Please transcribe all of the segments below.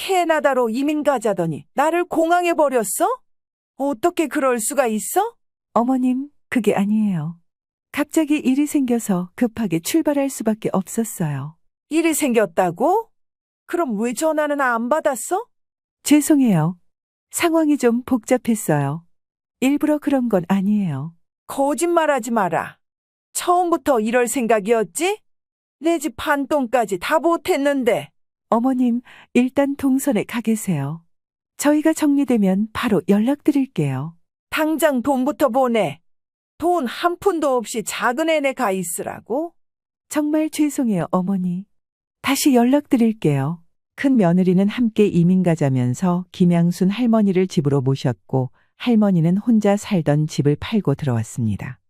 캐나다로 이민 가자더니 나를 공항에 버렸어? 어떻게 그럴 수가 있어? 어머님, 그게 아니에요. 갑자기 일이 생겨서 급하게 출발할 수밖에 없었어요. 일이 생겼다고? 그럼 왜 전화는 안 받았어? 죄송해요. 상황이 좀 복잡했어요. 일부러 그런 건 아니에요. 거짓말하지 마라. 처음부터 이럴 생각이었지? 내 집 반돈까지 다 보탰는데. 어머님, 일단 동선에 가 계세요. 저희가 정리되면 바로 연락드릴게요. 당장 돈부터 보내. 돈 한 푼도 없이 작은 애네 가 있으라고? 정말 죄송해요, 어머니. 다시 연락드릴게요. 큰 며느리는 함께 이민 가자면서 김양순 할머니를 집으로 모셨고 할머니는 혼자 살던 집을 팔고 들어왔습니다.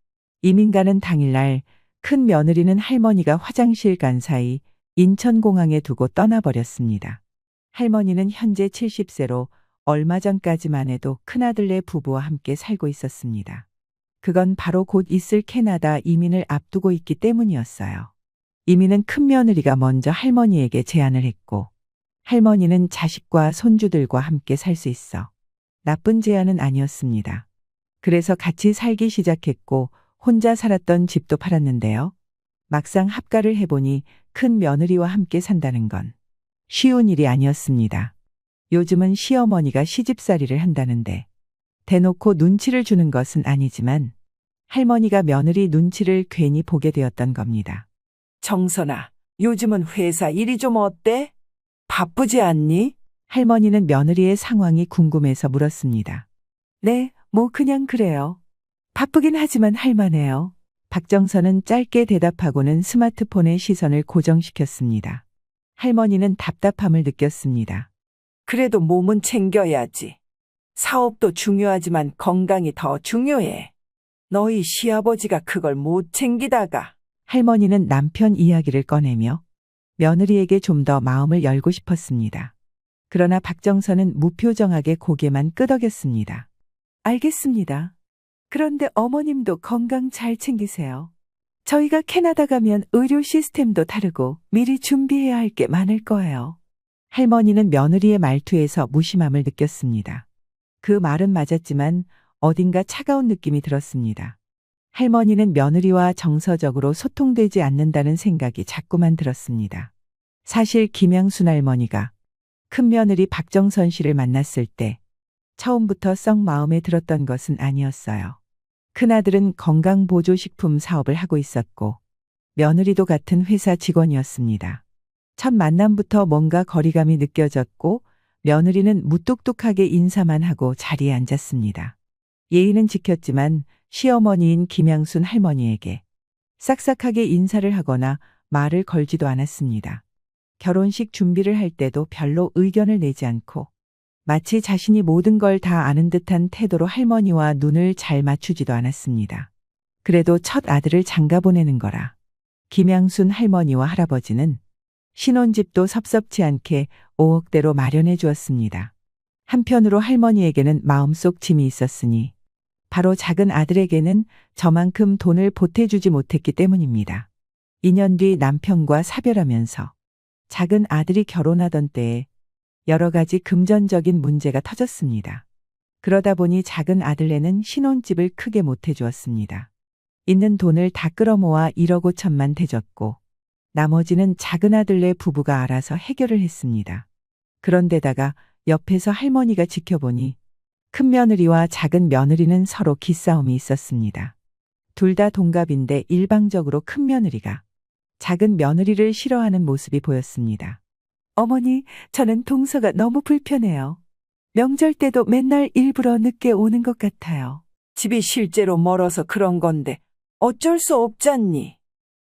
이민 가는 당일날 큰 며느리는 할머니가 화장실 간 사이 인천공항에 두고 떠나버렸습니다. 할머니는 현재 70세로 얼마 전까지만 해도 큰아들네 부부와 함께 살고 있었습니다. 그건 바로 곧 있을 캐나다 이민을 앞두고 있기 때문이었어요. 이민은 큰 며느리가 먼저 할머니에게 제안을 했고 할머니는 자식과 손주들과 함께 살 수 있어 나쁜 제안은 아니었습니다. 그래서 같이 살기 시작했고 혼자 살았던 집도 팔았는데요. 막상 합가를 해보니 큰 며느리와 함께 산다는 건 쉬운 일이 아니었습니다. 요즘은 시어머니가 시집살이를 한다는데 대놓고 눈치를 주는 것은 아니지만 할머니가 며느리 눈치를 괜히 보게 되었던 겁니다. 정선아, 요즘은 회사 일이 좀 어때? 바쁘지 않니? 할머니는 며느리의 상황이 궁금해서 물었습니다. 네, 뭐 그냥 그래요. 바쁘긴 하지만 할만해요. 박정선은 짧게 대답하고는 스마트폰에 시선을 고정시켰습니다. 할머니는 답답함을 느꼈습니다. 그래도 몸은 챙겨야지. 사업도 중요하지만 건강이 더 중요해. 너희 시아버지가 그걸 못 챙기다가. 할머니는 남편 이야기를 꺼내며 며느리에게 좀 더 마음을 열고 싶었습니다. 그러나 박정선은 무표정하게 고개만 끄덕였습니다. 알겠습니다. 그런데 어머님도 건강 잘 챙기세요. 저희가 캐나다 가면 의료 시스템도 다르고 미리 준비해야 할 게 많을 거예요. 할머니는 며느리의 말투에서 무심함을 느꼈습니다. 그 말은 맞았지만 어딘가 차가운 느낌이 들었습니다. 할머니는 며느리와 정서적으로 소통되지 않는다는 생각이 자꾸만 들었습니다. 사실 김양순 할머니가 큰 며느리 박정선 씨를 만났을 때 처음부터 썩 마음에 들었던 것은 아니었어요. 큰아들은 건강보조식품 사업을 하고 있었고 며느리도 같은 회사 직원이었습니다. 첫 만남부터 뭔가 거리감이 느껴졌고 며느리는 무뚝뚝하게 인사만 하고 자리에 앉았습니다. 예의는 지켰지만 시어머니인 김양순 할머니에게 싹싹하게 인사를 하거나 말을 걸지도 않았습니다. 결혼식 준비를 할 때도 별로 의견을 내지 않고 마치 자신이 모든 걸 다 아는 듯한 태도로 할머니와 눈을 잘 맞추지도 않았습니다. 그래도 첫 아들을 장가 보내는 거라 김양순 할머니와 할아버지는 신혼집도 섭섭지 않게 5억대로 마련해 주었습니다. 한편으로 할머니에게는 마음속 짐이 있었으니 바로 작은 아들에게는 저만큼 돈을 보태주지 못했기 때문입니다. 2년 뒤 남편과 사별하면서 작은 아들이 결혼하던 때에 여러 가지 금전적인 문제가 터졌습니다. 그러다 보니 작은 아들네는 신혼집을 크게 못 해주었습니다. 있는 돈을 다 끌어모아 1억 5천만 대줬고 나머지는 작은 아들네 부부가 알아서 해결을 했습니다. 그런데다가 옆에서 할머니가 지켜보니 큰 며느리와 작은 며느리는 서로 기싸움이 있었습니다. 둘 다 동갑인데 일방적으로 큰 며느리가 작은 며느리를 싫어하는 모습이 보였습니다. 어머니, 저는 동서가 너무 불편해요. 명절 때도 맨날 일부러 늦게 오는 것 같아요. 집이 실제로 멀어서 그런 건데 어쩔 수 없잖니.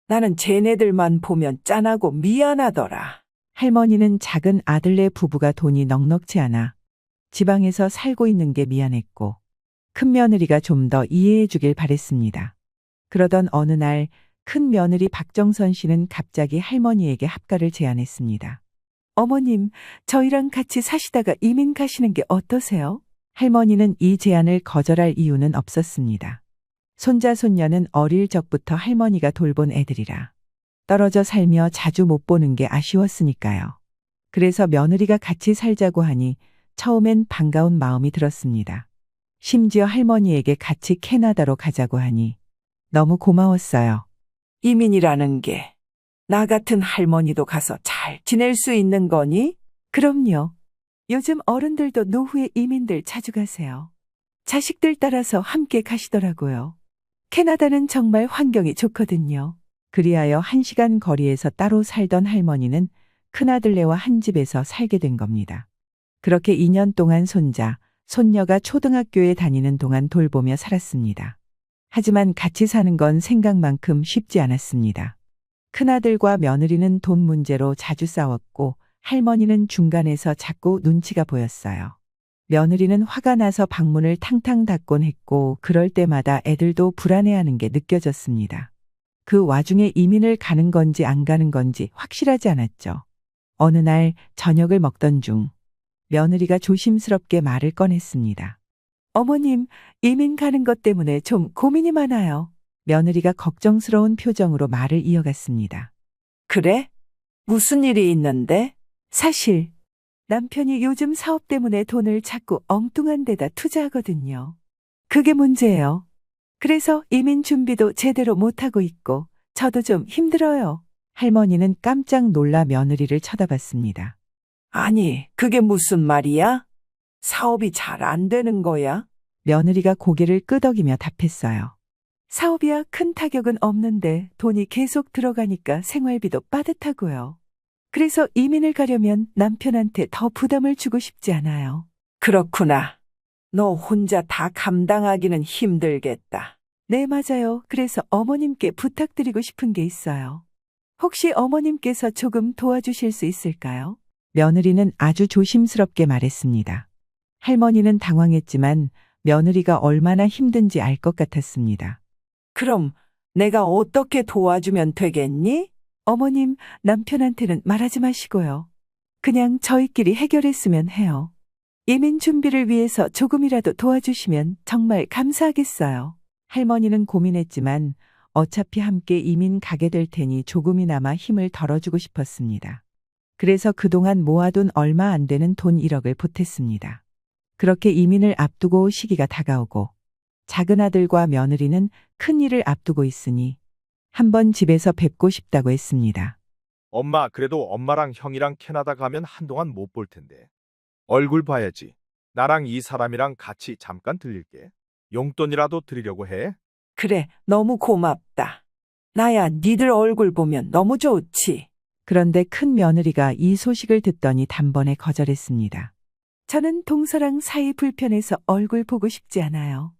나는 쟤네들만 보면 짠하고 미안하더라. 할머니는 작은 아들네 부부가 돈이 넉넉치 않아 지방에서 살고 있는 게 미안했고 큰 며느리가 좀 더 이해해 주길 바랬습니다. 그러던 어느 날 큰 며느리 박정선 씨는 갑자기 할머니에게 합가를 제안했습니다. 어머님, 저희랑 같이 사시다가 이민 가시는 게 어떠세요? 할머니는 이 제안을 거절할 이유는 없었습니다. 손자 손녀는 어릴 적부터 할머니가 돌본 애들이라 떨어져 살며 자주 못 보는 게 아쉬웠으니까요. 그래서 며느리가 같이 살자고 하니 처음엔 반가운 마음이 들었습니다. 심지어 할머니에게 같이 캐나다로 가자고 하니 너무 고마웠어요. 이민이라는 게 나 같은 할머니도 가서 잘 지낼 수 있는 거니? 그럼요. 요즘 어른들도 노후에 이민들 자주 가세요. 자식들 따라서 함께 가시더라고요. 캐나다는 정말 환경이 좋거든요. 그리하여 1시간 거리에서 따로 살던 할머니는 큰아들네와 한 집에서 살게 된 겁니다. 그렇게 2년 동안 손자, 손녀가 초등학교에 다니는 동안 돌보며 살았습니다. 하지만 같이 사는 건 생각만큼 쉽지 않았습니다. 큰아들과 며느리는 돈 문제로 자주 싸웠고 할머니는 중간에서 자꾸 눈치가 보였어요. 며느리는 화가 나서 방문을 탕탕 닫곤 했고 그럴 때마다 애들도 불안해하는 게 느껴졌습니다. 그 와중에 이민을 가는 건지 안 가는 건지 확실하지 않았죠. 어느 날 저녁을 먹던 중 며느리가 조심스럽게 말을 꺼냈습니다. 어머님, 이민 가는 것 때문에 좀 고민이 많아요. 며느리가 걱정스러운 표정으로 말을 이어갔습니다. 그래? 무슨 일이 있는데? 사실 남편이 요즘 사업 때문에 돈을 자꾸 엉뚱한 데다 투자하거든요. 그게 문제예요. 그래서 이민 준비도 제대로 못하고 있고 저도 좀 힘들어요. 할머니는 깜짝 놀라 며느리를 쳐다봤습니다. 아니, 그게 무슨 말이야? 사업이 잘 안 되는 거야? 며느리가 고개를 끄덕이며 답했어요. 사업이야 큰 타격은 없는데 돈이 계속 들어가니까 생활비도 빠듯하고요. 그래서 이민을 가려면 남편한테 더 부담을 주고 싶지 않아요. 그렇구나. 너 혼자 다 감당하기는 힘들겠다. 네, 맞아요. 그래서 어머님께 부탁드리고 싶은 게 있어요. 혹시 어머님께서 조금 도와주실 수 있을까요? 며느리는 아주 조심스럽게 말했습니다. 할머니는 당황했지만 며느리가 얼마나 힘든지 알 것 같았습니다. 그럼 내가 어떻게 도와주면 되겠니? 어머님, 남편한테는 말하지 마시고요. 그냥 저희끼리 해결했으면 해요. 이민 준비를 위해서 조금이라도 도와주시면 정말 감사하겠어요. 할머니는 고민했지만 어차피 함께 이민 가게 될 테니 조금이나마 힘을 덜어주고 싶었습니다. 그래서 그동안 모아둔 얼마 안 되는 돈 1억을 보탰습니다. 그렇게 이민을 앞두고 시기가 다가오고 작은 아들과 며느리는 큰 일을 앞두고 있으니 한번 집에서 뵙고 싶다고 했습니다. 엄마, 그래도 엄마랑 형이랑 캐나다 가면 한동안 못 볼 텐데. 얼굴 봐야지. 나랑 이 사람이랑 같이 잠깐 들릴게. 용돈이라도 드리려고 해. 그래, 너무 고맙다. 나야 니들 얼굴 보면 너무 좋지. 그런데 큰 며느리가 이 소식을 듣더니 단번에 거절했습니다. 저는 동서랑 사이 불편해서 얼굴 보고 싶지 않아요.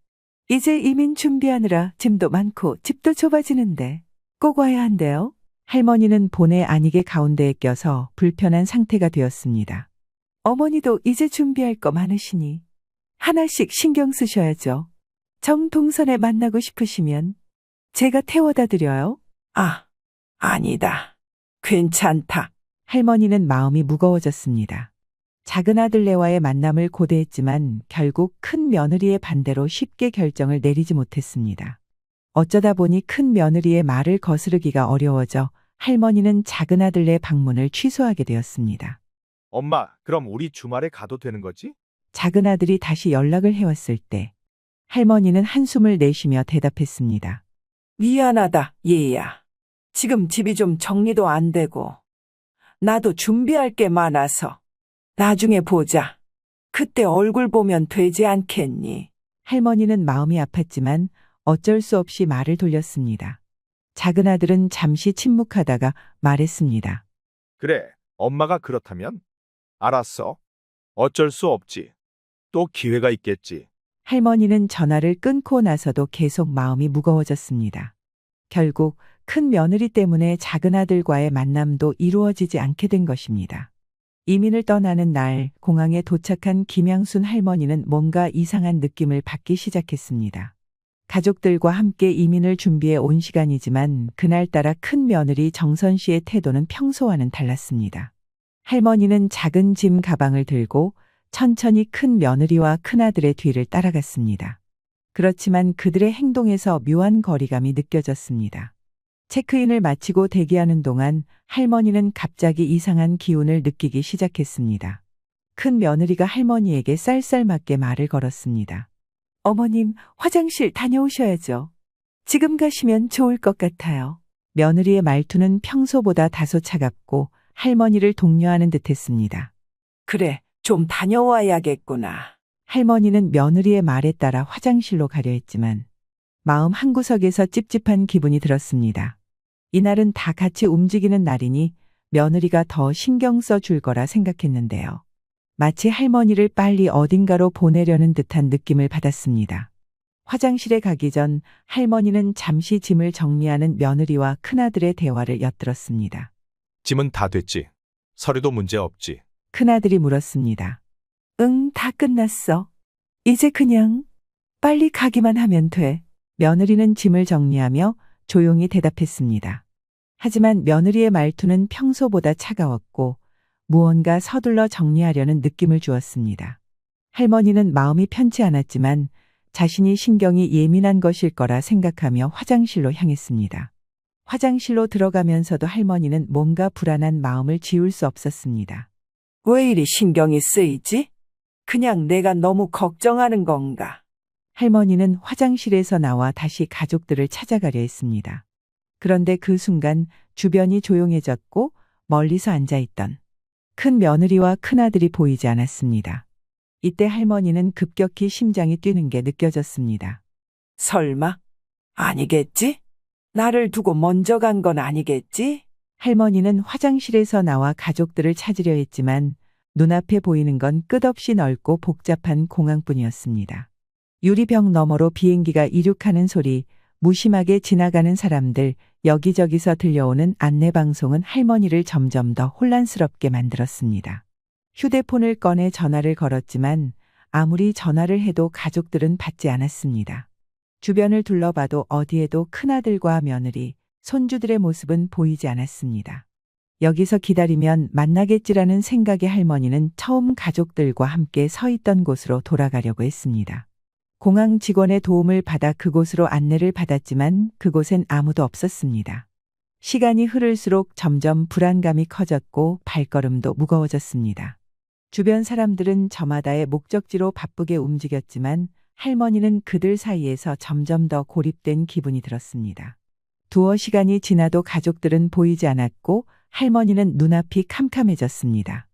이제 이민 준비하느라 짐도 많고 집도 좁아지는데 꼭 와야 한대요. 할머니는 본의 아니게 가운데에 껴서 불편한 상태가 되었습니다. 어머니도 이제 준비할 거 많으시니 하나씩 신경 쓰셔야죠. 정동선에 만나고 싶으시면 제가 태워다 드려요. 아, 아니다. 괜찮다. 할머니는 마음이 무거워졌습니다. 작은 아들네와의 만남을 고대했지만 결국 큰 며느리의 반대로 쉽게 결정을 내리지 못했습니다. 어쩌다 보니 큰 며느리의 말을 거스르기가 어려워져 할머니는 작은 아들네 방문을 취소하게 되었습니다. 엄마, 그럼 우리 주말에 가도 되는 거지? 작은 아들이 다시 연락을 해왔을 때 할머니는 한숨을 내쉬며 대답했습니다. 미안하다, 얘야. 지금 집이 좀 정리도 안 되고 나도 준비할 게 많아서 나중에 보자. 그때 얼굴 보면 되지 않겠니? 할머니는 마음이 아팠지만 어쩔 수 없이 말을 돌렸습니다. 작은 아들은 잠시 침묵하다가 말했습니다. 그래, 엄마가 그렇다면? 알았어. 어쩔 수 없지. 또 기회가 있겠지. 할머니는 전화를 끊고 나서도 계속 마음이 무거워졌습니다. 결국 큰 며느리 때문에 작은 아들과의 만남도 이루어지지 않게 된 것입니다. 이민을 떠나는 날 공항에 도착한 김양순 할머니는 뭔가 이상한 느낌을 받기 시작했습니다. 가족들과 함께 이민을 준비해 온 시간이지만 그날따라 큰 며느리 정선 씨의 태도는 평소와는 달랐습니다. 할머니는 작은 짐 가방을 들고 천천히 큰 며느리와 큰아들의 뒤를 따라갔습니다. 그렇지만 그들의 행동에서 묘한 거리감이 느껴졌습니다. 체크인을 마치고 대기하는 동안 할머니는 갑자기 이상한 기운을 느끼기 시작했습니다. 큰 며느리가 할머니에게 쌀쌀맞게 말을 걸었습니다. 어머님, 화장실 다녀오셔야죠. 지금 가시면 좋을 것 같아요. 며느리의 말투는 평소보다 다소 차갑고 할머니를 독려하는 듯했습니다. 그래, 좀 다녀와야겠구나. 할머니는 며느리의 말에 따라 화장실로 가려 했지만 마음 한구석에서 찝찝한 기분이 들었습니다. 이날은 다 같이 움직이는 날이니 며느리가 더 신경 써줄 거라 생각했는데요. 마치 할머니를 빨리 어딘가로 보내려는 듯한 느낌을 받았습니다. 화장실에 가기 전 할머니는 잠시 짐을 정리하는 며느리와 큰아들의 대화를 엿들었습니다. 짐은 다 됐지. 서류도 문제 없지. 큰아들이 물었습니다. 응, 다 끝났어. 이제 그냥 빨리 가기만 하면 돼. 며느리는 짐을 정리하며 조용히 대답했습니다. 하지만 며느리의 말투는 평소보다 차가웠고 무언가 서둘러 정리하려는 느낌을 주었습니다. 할머니는 마음이 편치 않았지만 자신이 신경이 예민한 것일 거라 생각하며 화장실로 향했습니다. 화장실로 들어가면서도 할머니는 뭔가 불안한 마음을 지울 수 없었습니다. 왜 이리 신경이 쓰이지? 그냥 내가 너무 걱정하는 건가? 할머니는 화장실에서 나와 다시 가족들을 찾아가려 했습니다. 그런데 그 순간 주변이 조용해졌고 멀리서 앉아있던 큰 며느리와 큰아들이 보이지 않았습니다. 이때 할머니는 급격히 심장이 뛰는 게 느껴졌습니다. 설마? 아니겠지? 나를 두고 먼저 간 건 아니겠지? 할머니는 화장실에서 나와 가족들을 찾으려 했지만 눈앞에 보이는 건 끝없이 넓고 복잡한 공항뿐이었습니다. 유리벽 너머로 비행기가 이륙하는 소리, 무심하게 지나가는 사람들, 여기저기서 들려오는 안내방송은 할머니를 점점 더 혼란스럽게 만들었습니다. 휴대폰을 꺼내 전화를 걸었지만 아무리 전화를 해도 가족들은 받지 않았습니다. 주변을 둘러봐도 어디에도 큰아들과 며느리, 손주들의 모습은 보이지 않았습니다. 여기서 기다리면 만나겠지라는 생각에 할머니는 처음 가족들과 함께 서 있던 곳으로 돌아가려고 했습니다. 공항 직원의 도움을 받아 그곳으로 안내를 받았지만 그곳엔 아무도 없었습니다. 시간이 흐를수록 점점 불안감이 커졌고 발걸음도 무거워졌습니다. 주변 사람들은 저마다의 목적지로 바쁘게 움직였지만 할머니는 그들 사이에서 점점 더 고립된 기분이 들었습니다. 두어 시간이 지나도 가족들은 보이지 않았고 할머니는 눈앞이 캄캄해졌습니다.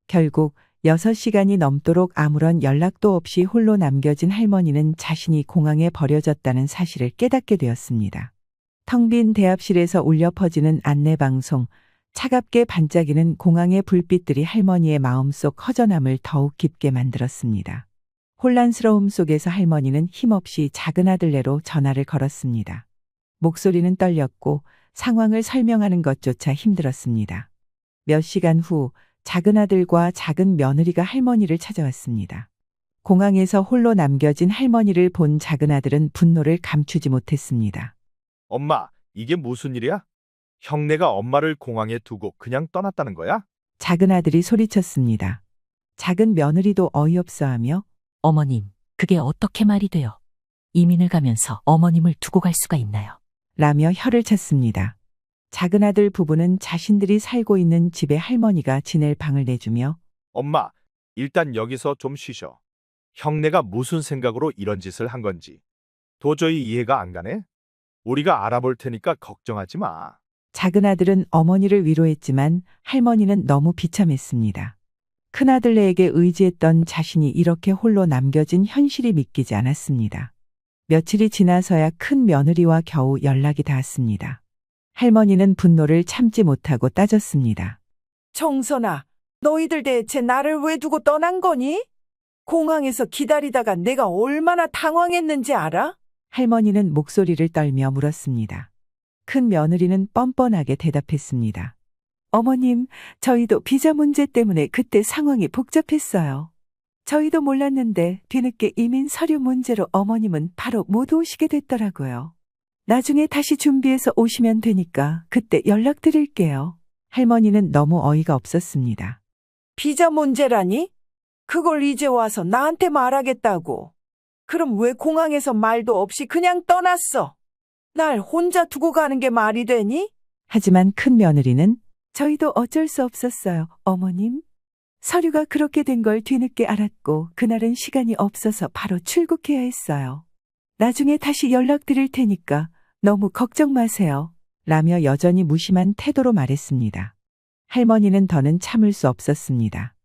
결국 6시간이 넘도록 아무런 연락도 없이 홀로 남겨진 할머니는 자신이 공항에 버려졌다는 사실을 깨닫게 되었습니다. 텅 빈 대합실에서 울려 퍼지는 안내방송, 차갑게 반짝이는 공항의 불빛들이 할머니의 마음속 허전함을 더욱 깊게 만들었습니다. 혼란스러움 속에서 할머니는 힘없이 작은 아들네로 전화를 걸었습니다. 목소리는 떨렸고 상황을 설명하는 것조차 힘들었습니다. 몇 시간 후 작은 아들과 작은 며느리가 할머니를 찾아왔습니다. 공항에서 홀로 남겨진 할머니를 본 작은 아들은 분노를 감추지 못했습니다. 엄마, 이게 무슨 일이야? 형네가 엄마를 공항에 두고 그냥 떠났다는 거야? 작은 아들이 소리쳤습니다. 작은 며느리도 어이없어하며 어머님, 그게 어떻게 말이 돼요? 이민을 가면서 어머님을 두고 갈 수가 있나요? 라며 혀를 찼습니다. 작은 아들 부부는 자신들이 살고 있는 집에 할머니가 지낼 방을 내주며 엄마, 일단 여기서 좀 쉬셔. 형네가 무슨 생각으로 이런 짓을 한 건지 도저히 이해가 안 가네. 우리가 알아볼 테니까 걱정하지 마. 작은 아들은 어머니를 위로했지만 할머니는 너무 비참했습니다. 큰아들네에게 의지했던 자신이 이렇게 홀로 남겨진 현실이 믿기지 않았습니다. 며칠이 지나서야 큰 며느리와 겨우 연락이 닿았습니다. 할머니는 분노를 참지 못하고 따졌습니다. 정선아, 너희들 대체 나를 왜 두고 떠난 거니? 공항에서 기다리다가 내가 얼마나 당황했는지 알아? 할머니는 목소리를 떨며 물었습니다. 큰 며느리는 뻔뻔하게 대답했습니다. 어머님, 저희도 비자 문제 때문에 그때 상황이 복잡했어요. 저희도 몰랐는데 뒤늦게 이민 서류 문제로 어머님은 바로 못 오시게 됐더라고요. 나중에 다시 준비해서 오시면 되니까 그때 연락드릴게요. 할머니는 너무 어이가 없었습니다. 비자 문제라니? 그걸 이제 와서 나한테 말하겠다고. 그럼 왜 공항에서 말도 없이 그냥 떠났어? 날 혼자 두고 가는 게 말이 되니? 하지만 큰 며느리는 저희도 어쩔 수 없었어요, 어머님. 서류가 그렇게 된 걸 뒤늦게 알았고 그날은 시간이 없어서 바로 출국해야 했어요. 나중에 다시 연락드릴 테니까 너무 걱정 마세요. 라며 여전히 무심한 태도로 말했습니다. 할머니는 더는 참을 수 없었습니다.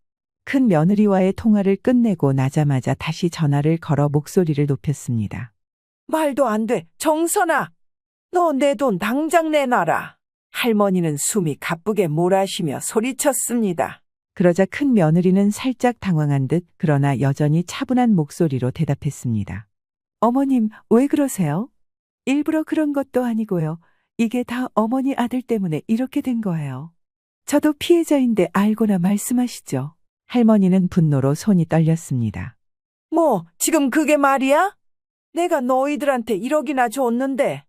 큰 며느리와의 통화를 끝내고 나자마자 다시 전화를 걸어 목소리를 높였습니다. 말도 안 돼. 정선아, 너 내 돈 당장 내놔라. 할머니는 숨이 가쁘게 몰아쉬며 소리쳤습니다. 그러자 큰 며느리는 살짝 당황한 듯 그러나 여전히 차분한 목소리로 대답했습니다. 어머님, 왜 그러세요? 일부러 그런 것도 아니고요. 이게 다 어머니 아들 때문에 이렇게 된 거예요. 저도 피해자인데 알고나 말씀하시죠. 할머니는 분노로 손이 떨렸습니다. 뭐, 지금 그게 말이야? 내가 너희들한테 1억이나 줬는데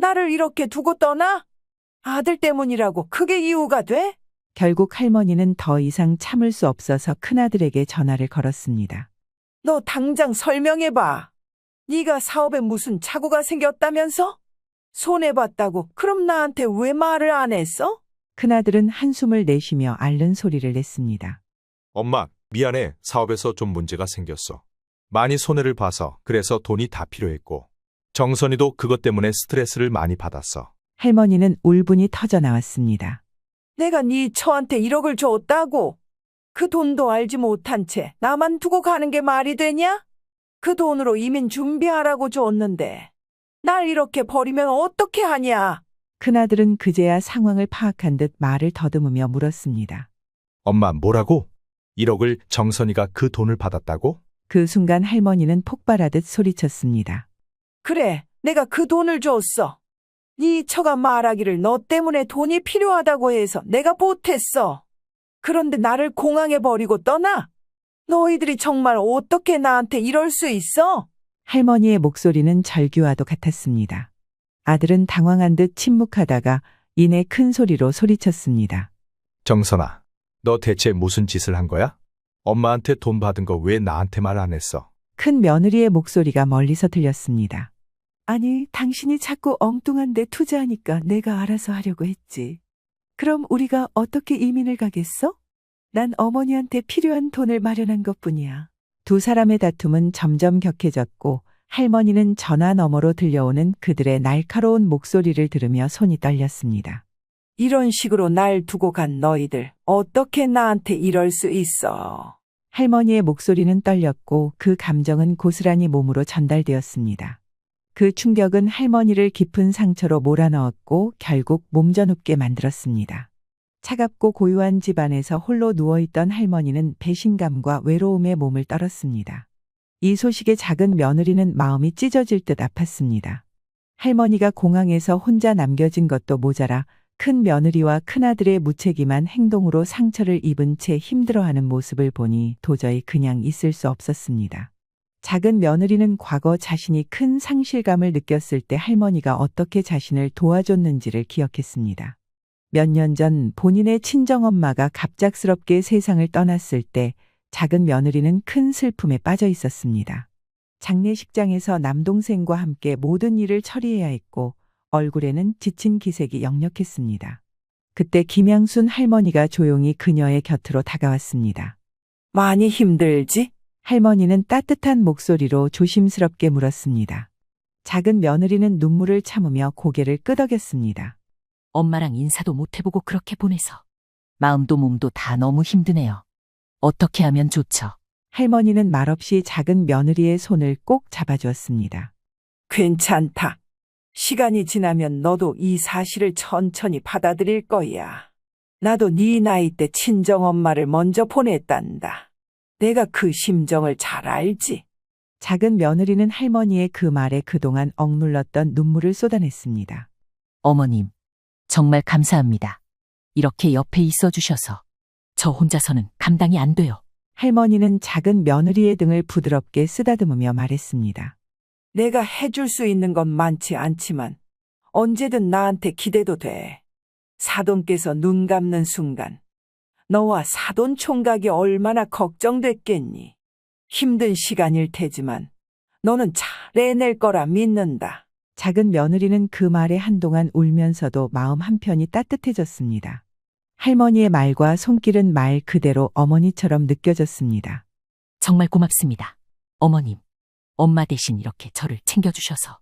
나를 이렇게 두고 떠나? 아들 때문이라고 그게 이유가 돼? 결국 할머니는 더 이상 참을 수 없어서 큰아들에게 전화를 걸었습니다. 너 당장 설명해봐. 네가 사업에 무슨 착오가 생겼다면서? 손해봤다고 그럼 나한테 왜 말을 안 했어? 큰아들은 한숨을 내쉬며 앓는 소리를 냈습니다. 엄마, 미안해. 사업에서 좀 문제가 생겼어. 많이 손해를 봐서 그래서 돈이 다 필요했고. 정선이도 그것 때문에 스트레스를 많이 받았어. 할머니는 울분이 터져 나왔습니다. 내가 네 처한테 1억을 줬다고? 그 돈도 알지 못한 채 나만 두고 가는 게 말이 되냐? 그 돈으로 이민 준비하라고 줬는데 날 이렇게 버리면 어떻게 하냐? 큰아들은 그제야 상황을 파악한 듯 말을 더듬으며 물었습니다. 엄마, 뭐라고? 1억을 정선이가 그 돈을 받았다고? 그 순간 할머니는 폭발하듯 소리쳤습니다. 그래, 내가 그 돈을 줬어. 네 처가 말하기를 너 때문에 돈이 필요하다고 해서 내가 보탰어. 그런데 나를 공항에 버리고 떠나? 너희들이 정말 어떻게 나한테 이럴 수 있어? 할머니의 목소리는 절규와도 같았습니다. 아들은 당황한 듯 침묵하다가 이내 큰 소리로 소리쳤습니다. 정선아, 너 대체 무슨 짓을 한 거야? 엄마한테 돈 받은 거 왜 나한테 말 안 했어? 큰 며느리의 목소리가 멀리서 들렸습니다. 아니, 당신이 자꾸 엉뚱한 데 투자하니까 내가 알아서 하려고 했지. 그럼 우리가 어떻게 이민을 가겠어? 난 어머니한테 필요한 돈을 마련한 것뿐이야. 두 사람의 다툼은 점점 격해졌고 할머니는 전화 너머로 들려오는 그들의 날카로운 목소리를 들으며 손이 떨렸습니다. 이런 식으로 날 두고 간 너희들 어떻게 나한테 이럴 수 있어? 할머니의 목소리는 떨렸고 그 감정은 고스란히 몸으로 전달되었습니다. 그 충격은 할머니를 깊은 상처로 몰아넣었고 결국 몸져눕게 만들었습니다. 차갑고 고요한 집안에서 홀로 누워있던 할머니는 배신감과 외로움에 몸을 떨었습니다. 이 소식에 작은 며느리는 마음이 찢어질 듯 아팠습니다. 할머니가 공항에서 혼자 남겨진 것도 모자라 큰 며느리와 큰아들의 무책임한 행동으로 상처를 입은 채 힘들어하는 모습을 보니 도저히 그냥 있을 수 없었습니다. 작은 며느리는 과거 자신이 큰 상실감을 느꼈을 때 할머니가 어떻게 자신을 도와줬는지를 기억했습니다. 몇 년 전 본인의 친정엄마가 갑작스럽게 세상을 떠났을 때 작은 며느리는 큰 슬픔에 빠져 있었습니다. 장례식장에서 남동생과 함께 모든 일을 처리해야 했고 얼굴에는 지친 기색이 역력했습니다. 그때 김양순 할머니가 조용히 그녀의 곁으로 다가왔습니다. 많이 힘들지? 할머니는 따뜻한 목소리로 조심스럽게 물었습니다. 작은 며느리는 눈물을 참으며 고개를 끄덕였습니다. 엄마랑 인사도 못 해보고 그렇게 보내서 마음도 몸도 다 너무 힘드네요. 어떻게 하면 좋죠? 할머니는 말없이 작은 며느리의 손을 꼭 잡아주었습니다. 괜찮다. 시간이 지나면 너도 이 사실을 천천히 받아들일 거야. 나도 네 나이 때 친정엄마를 먼저 보냈단다. 내가 그 심정을 잘 알지. 작은 며느리는 할머니의 그 말에 그동안 억눌렀던 눈물을 쏟아냈습니다. 어머님, 정말 감사합니다. 이렇게 옆에 있어 주셔서 저 혼자서는 감당이 안 돼요. 할머니는 작은 며느리의 등을 부드럽게 쓰다듬으며 말했습니다. 내가 해줄 수 있는 건 많지 않지만 언제든 나한테 기대도 돼. 사돈께서 눈 감는 순간 너와 사돈 총각이 얼마나 걱정됐겠니. 힘든 시간일 테지만 너는 잘 해낼 거라 믿는다. 작은 며느리는 그 말에 한동안 울면서도 마음 한편이 따뜻해졌습니다. 할머니의 말과 손길은 말 그대로 어머니처럼 느껴졌습니다. 정말 고맙습니다. 어머님, 엄마 대신 이렇게 저를 챙겨주셔서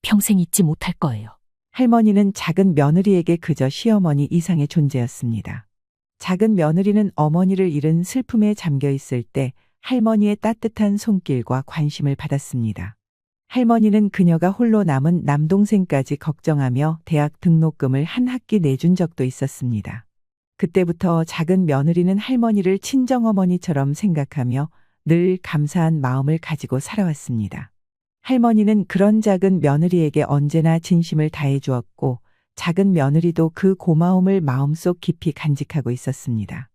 평생 잊지 못할 거예요. 할머니는 작은 며느리에게 그저 시어머니 이상의 존재였습니다. 작은 며느리는 어머니를 잃은 슬픔에 잠겨 있을 때 할머니의 따뜻한 손길과 관심을 받았습니다. 할머니는 그녀가 홀로 남은 남동생까지 걱정하며 대학 등록금을 한 학기 내준 적도 있었습니다. 그때부터 작은 며느리는 할머니를 친정어머니처럼 생각하며 늘 감사한 마음을 가지고 살아왔습니다. 할머니는 그런 작은 며느리에게 언제나 진심을 다해 주었고 작은 며느리도 그 고마움을 마음속 깊이 간직하고 있었습니다.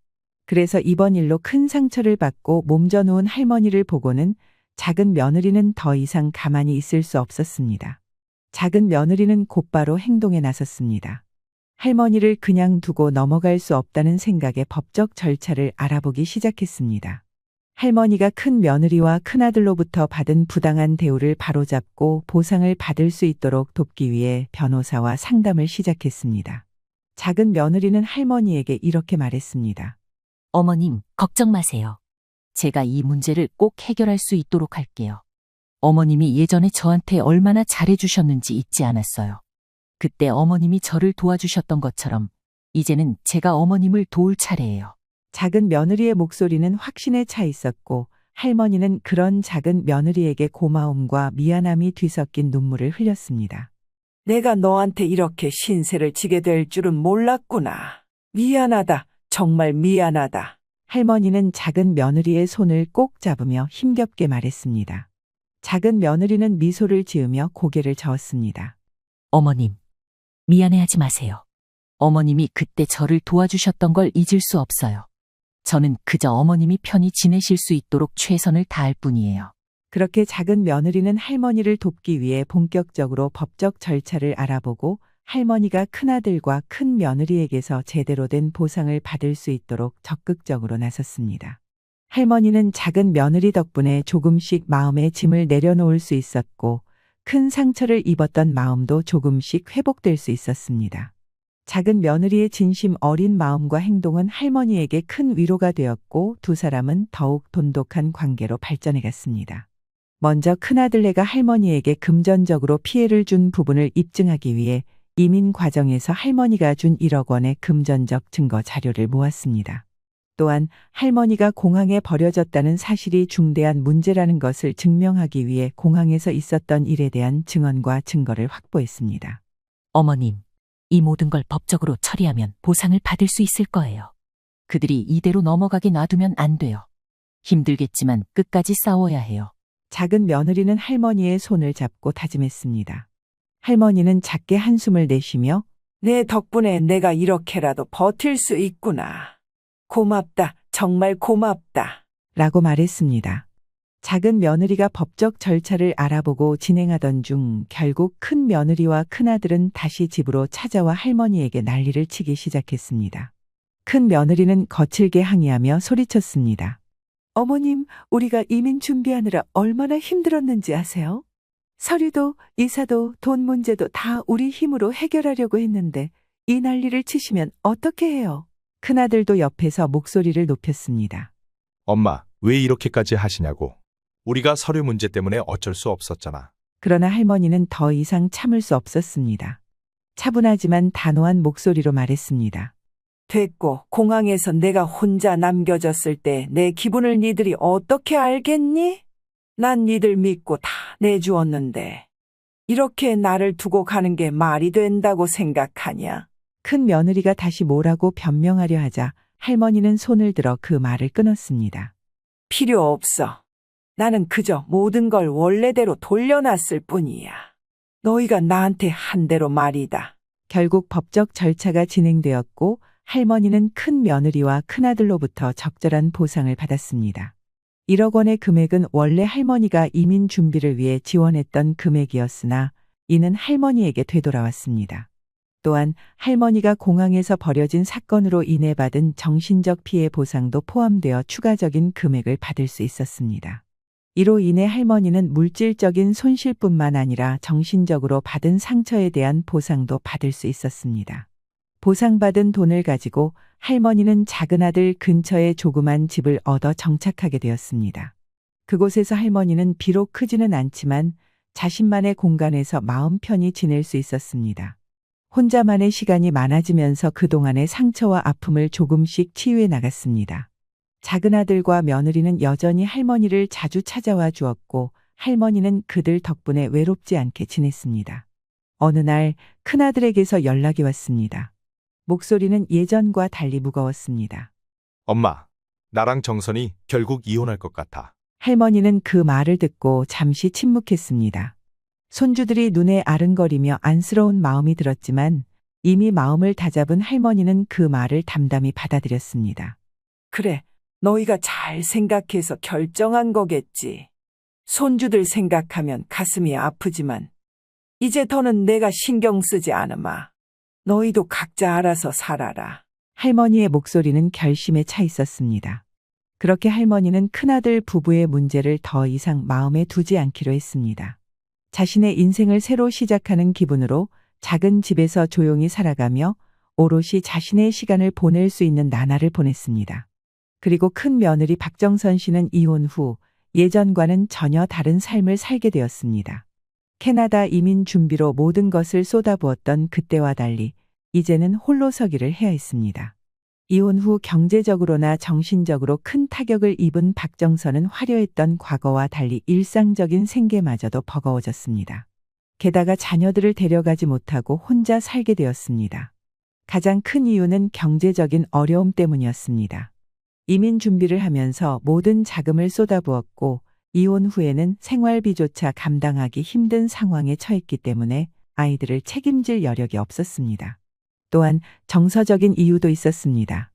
그래서 이번 일로 큰 상처를 받고 몸져 누운 할머니를 보고는 작은 며느리는 더 이상 가만히 있을 수 없었습니다. 작은 며느리는 곧바로 행동에 나섰습니다. 할머니를 그냥 두고 넘어갈 수 없다는 생각에 법적 절차를 알아보기 시작했습니다. 할머니가 큰 며느리와 큰아들로부터 받은 부당한 대우를 바로잡고 보상을 받을 수 있도록 돕기 위해 변호사와 상담을 시작했습니다. 작은 며느리는 할머니에게 이렇게 말했습니다. 어머님, 걱정 마세요. 제가 이 문제를 꼭 해결할 수 있도록 할게요. 어머님이 예전에 저한테 얼마나 잘해주셨는지 잊지 않았어요. 그때 어머님이 저를 도와주셨던 것처럼 이제는 제가 어머님을 도울 차례예요. 작은 며느리의 목소리는 확신에 차 있었고 할머니는 그런 작은 며느리에게 고마움과 미안함이 뒤섞인 눈물을 흘렸습니다. 내가 너한테 이렇게 신세를 지게 될 줄은 몰랐구나. 미안하다. 정말 미안하다. 할머니는 작은 며느리의 손을 꼭 잡으며 힘겹게 말했습니다. 작은 며느리는 미소를 지으며 고개를 저었습니다. 어머님, 미안해하지 마세요. 어머님이 그때 저를 도와주셨던 걸 잊을 수 없어요. 저는 그저 어머님이 편히 지내실 수 있도록 최선을 다할 뿐이에요. 그렇게 작은 며느리는 할머니를 돕기 위해 본격적으로 법적 절차를 알아보고 할머니가 큰아들과 큰 며느리에게서 제대로 된 보상을 받을 수 있도록 적극적으로 나섰습니다. 할머니는 작은 며느리 덕분에 조금씩 마음의 짐을 내려놓을 수 있었고 큰 상처를 입었던 마음도 조금씩 회복될 수 있었습니다. 작은 며느리의 진심 어린 마음과 행동은 할머니에게 큰 위로가 되었고 두 사람은 더욱 돈독한 관계로 발전해 갔습니다. 먼저 큰아들네가 할머니에게 금전적으로 피해를 준 부분을 입증하기 위해 이민 과정에서 할머니가 준 1억 원의 금전적 증거 자료를 모았습니다. 또한 할머니가 공항에 버려졌다는 사실이 중대한 문제라는 것을 증명하기 위해 공항에서 있었던 일에 대한 증언과 증거를 확보했습니다. 어머님, 이 모든 걸 법적으로 처리하면 보상을 받을 수 있을 거예요. 그들이 이대로 넘어가게 놔두면 안 돼요. 힘들겠지만 끝까지 싸워야 해요. 작은 며느리는 할머니의 손을 잡고 다짐했습니다. 할머니는 작게 한숨을 내쉬며 내 덕분에 내가 이렇게라도 버틸 수 있구나. 고맙다. 정말 고맙다. 라고 말했습니다. 작은 며느리가 법적 절차를 알아보고 진행하던 중 결국 큰 며느리와 큰아들은 다시 집으로 찾아와 할머니에게 난리를 치기 시작했습니다. 큰 며느리는 거칠게 항의하며 소리쳤습니다. 어머님, 우리가 이민 준비하느라 얼마나 힘들었는지 아세요? 서류도 이사도 돈 문제도 다 우리 힘으로 해결하려고 했는데 이 난리를 치시면 어떻게 해요? 큰아들도 옆에서 목소리를 높였습니다. 엄마, 왜 이렇게까지 하시냐고. 우리가 서류 문제 때문에 어쩔 수 없었잖아. 그러나 할머니는 더 이상 참을 수 없었습니다. 차분하지만 단호한 목소리로 말했습니다. 됐고, 공항에서 내가 혼자 남겨졌을 때 내 기분을 니들이 어떻게 알겠니? 난 니들 믿고 다 내주었는데 이렇게 나를 두고 가는 게 말이 된다고 생각하냐? 큰 며느리가 다시 뭐라고 변명하려 하자 할머니는 손을 들어 그 말을 끊었습니다. 필요 없어. 나는 그저 모든 걸 원래대로 돌려놨을 뿐이야. 너희가 나한테 한 대로 말이다. 결국 법적 절차가 진행되었고 할머니는 큰 며느리와 큰아들로부터 적절한 보상을 받았습니다. 1억 원의 금액은 원래 할머니가 이민 준비를 위해 지원했던 금액이었으나 이는 할머니에게 되돌아왔습니다. 또한 할머니가 공항에서 벌여진 사건으로 인해 받은 정신적 피해 보상도 포함되어 추가적인 금액을 받을 수 있었습니다. 이로 인해 할머니는 물질적인 손실뿐만 아니라 정신적으로 받은 상처에 대한 보상도 받을 수 있었습니다. 보상받은 돈을 가지고 할머니는 작은 아들 근처에 조그만 집을 얻어 정착하게 되었습니다. 그곳에서 할머니는 비록 크지는 않지만 자신만의 공간에서 마음 편히 지낼 수 있었습니다. 혼자만의 시간이 많아지면서 그동안의 상처와 아픔을 조금씩 치유해 나갔습니다. 작은 아들과 며느리는 여전히 할머니를 자주 찾아와 주었고 할머니는 그들 덕분에 외롭지 않게 지냈습니다. 어느 날 큰아들에게서 연락이 왔습니다. 목소리는 예전과 달리 무거웠습니다. 엄마, 나랑 정선이 결국 이혼할 것 같아. 할머니는 그 말을 듣고 잠시 침묵했습니다. 손주들이 눈에 아른거리며 안쓰러운 마음이 들었지만 이미 마음을 다잡은 할머니는 그 말을 담담히 받아들였습니다. 그래, 너희가 잘 생각해서 결정한 거겠지. 손주들 생각하면 가슴이 아프지만 이제 더는 내가 신경 쓰지 않으마. 너희도 각자 알아서 살아라. 할머니의 목소리는 결심에 차 있었습니다. 그렇게 할머니는 큰아들 부부의 문제를 더 이상 마음에 두지 않기로 했습니다. 자신의 인생을 새로 시작하는 기분으로 작은 집에서 조용히 살아가며 오롯이 자신의 시간을 보낼 수 있는 나날을 보냈습니다. 그리고 큰 며느리 박정선 씨는 이혼 후 예전과는 전혀 다른 삶을 살게 되었습니다. 캐나다 이민 준비로 모든 것을 쏟아부었던 그때와 달리 이제는 홀로 서기를 해야 했습니다. 이혼 후 경제적으로나 정신적으로 큰 타격을 입은 박정선은 화려했던 과거와 달리 일상적인 생계마저도 버거워졌습니다. 게다가 자녀들을 데려가지 못하고 혼자 살게 되었습니다. 가장 큰 이유는 경제적인 어려움 때문이었습니다. 이민 준비를 하면서 모든 자금을 쏟아부었고 이혼 후에는 생활비조차 감당하기 힘든 상황에 처했기 때문에 아이들을 책임질 여력이 없었습니다. 또한 정서적인 이유도 있었습니다.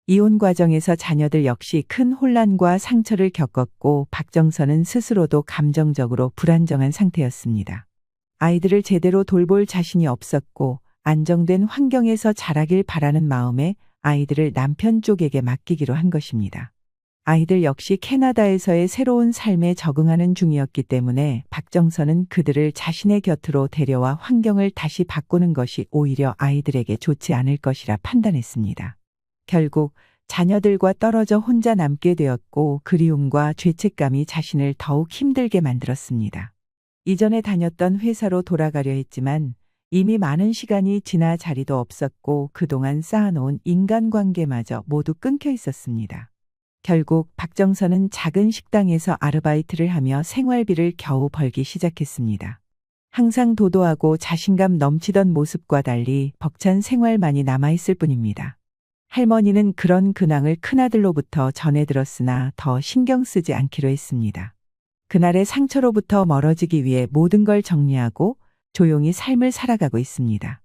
이혼 과정에서 자녀들 역시 큰 혼란과 상처를 겪었고 박정선은 스스로도 감정적으로 불안정한 상태였습니다. 아이들을 제대로 돌볼 자신이 없었고 안정된 환경에서 자라길 바라는 마음에 아이들을 남편 쪽에게 맡기기로 한 것입니다. 아이들 역시 캐나다에서의 새로운 삶에 적응하는 중이었기 때문에 박정선은 그들을 자신의 곁으로 데려와 환경을 다시 바꾸는 것이 오히려 아이들에게 좋지 않을 것이라 판단했습니다. 결국 자녀들과 떨어져 혼자 남게 되었고 그리움과 죄책감이 자신을 더욱 힘들게 만들었습니다. 이전에 다녔던 회사로 돌아가려 했지만 이미 많은 시간이 지나 자리도 없었고 그동안 쌓아놓은 인간관계마저 모두 끊겨 있었습니다. 결국 박정선은 작은 식당에서 아르바이트를 하며 생활비를 겨우 벌기 시작했습니다. 항상 도도하고 자신감 넘치던 모습과 달리 벅찬 생활만이 남아있을 뿐입니다. 할머니는 그런 근황을 큰아들로부터 전해 들었으나 더 신경 쓰지 않기로 했습니다. 그날의 상처로부터 멀어지기 위해 모든 걸 정리하고 조용히 삶을 살아가고 있습니다.